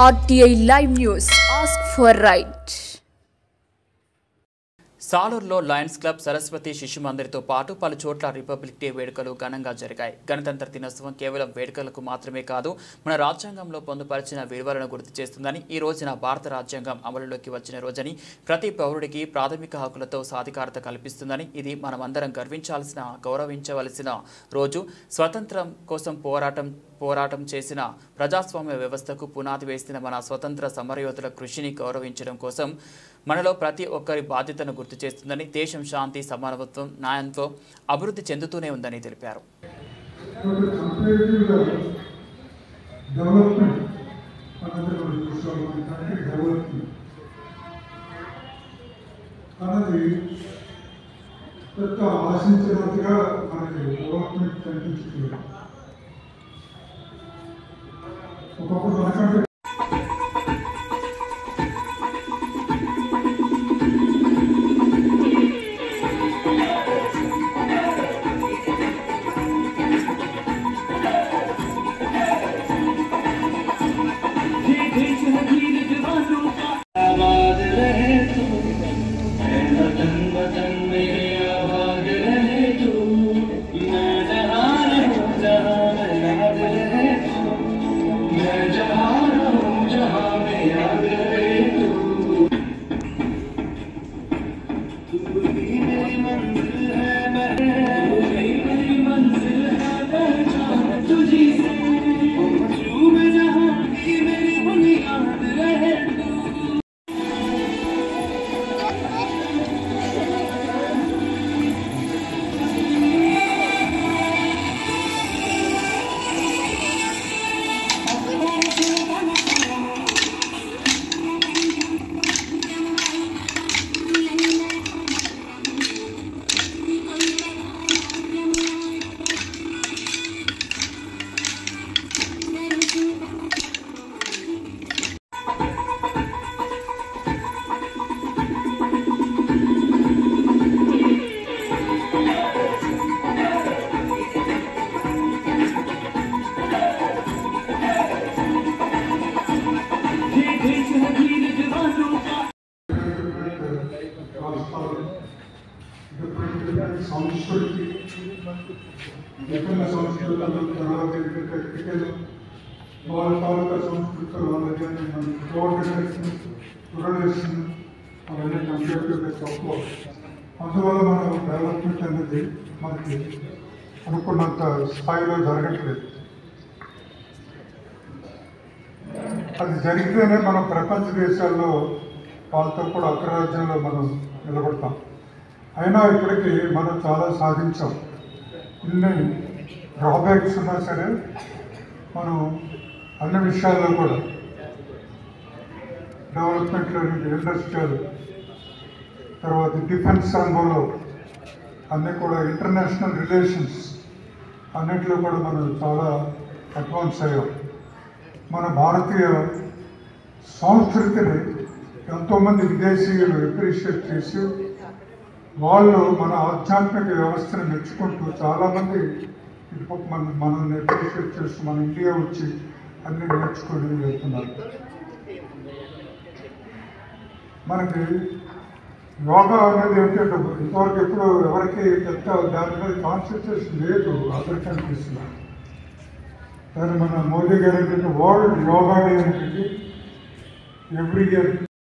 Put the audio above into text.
RTI Live News. Ask for right. సాలూరులో lions club Saraswati Shishu మందిర్తో పాటు పలు చోట్ల రిపబ్లిక్ డే వేడుకలు ఘనంగా జరిగాయి. గణతంత్ర దినోత్సవం కేవలం వేడుకలకు మాత్రమే కాదు, మన రాజ్యాంగంలో పొందుపరిచిన విలువలను గుర్తు చేస్తుందని, ఈ రోజున భారత రాజ్యాంగం అమలులోకి వచ్చిన రోజని, ప్రతి పౌరుడికి ప్రాథమిక హక్కులతో సాధికారత కల్పిస్తుందని, ఇది మనమందరం గౌరవించవలసిన రోజు. స్వతంత్రం కోసం పోరాటం చేసిన ప్రజాస్వామ్య వ్యవస్థకు పునాది వేసిన మన స్వతంత్ర సమరయోధుల కృషిని గౌరవించడం కోసం మనలో ప్రతి ఒక్కరి బాధ్యతను గుర్తు చేస్తుందని, దేశం శాంతి, సమానత్వం, న్యాయంతో అభివృద్ధి చెందుతూనే ఉందని తెలిపారు. సంస్కృతి విభిన్న సంస్కృతులు వాళ్ళ తాలూకా సంస్కృతులు వాళ్ళకి కోఆర్డినేషన్ రిలేషన్ అవన్నీ కంప్లీట్గా తక్కువ. అందువల్ల మనం డెవలప్మెంట్ అనేది మనకి అనుకున్నంత స్థాయిలో జరగట్లేదు. అది జరిగితేనే మనం ప్రపంచ దేశాల్లో వాళ్ళతో కూడా అగ్రరాజ్యంలో మనం నిలబడతాం. అయినా ఇప్పటికీ మనం చాలా సాధించాం. ఇన్ని డ్రాబ్యాక్స్ ఉన్నా సరే మనం అన్ని విషయాల్లో కూడా డెవలప్మెంట్లో ఇండస్ట్రియల్, తర్వాత డిఫెన్స్ రంగంలో అన్నీ కూడా ఇంటర్నేషనల్ రిలేషన్స్ అన్నింటిలో కూడా మనం చాలా అడ్వాన్స్ అయ్యాం. మన భారతీయ సంస్కృతిని ఎంతోమంది విదేశీయులు అప్రిషియేట్ చేసి వాళ్ళు మన ఆధ్యాత్మిక వ్యవస్థను మెచ్చుకుంటూ చాలామంది మనల్ని అప్రిషియేట్ చేస్తూ మన ఇండియా వచ్చి అన్ని నేర్చుకొని వెళ్తున్నారు. మనకి యోగా అనేది ఏంటంటే ఇంతవరకు ఎప్పుడు ఎవరికి పెద్ద దాని మీద కాన్సన్ట్రేషన్ లేదు అదర్ కంట్రీస్లో. కానీ మన మోదీ గారు ఏంటంటే వరల్డ్ యోగా డే అనేది ఎవ్రీ ఇయర్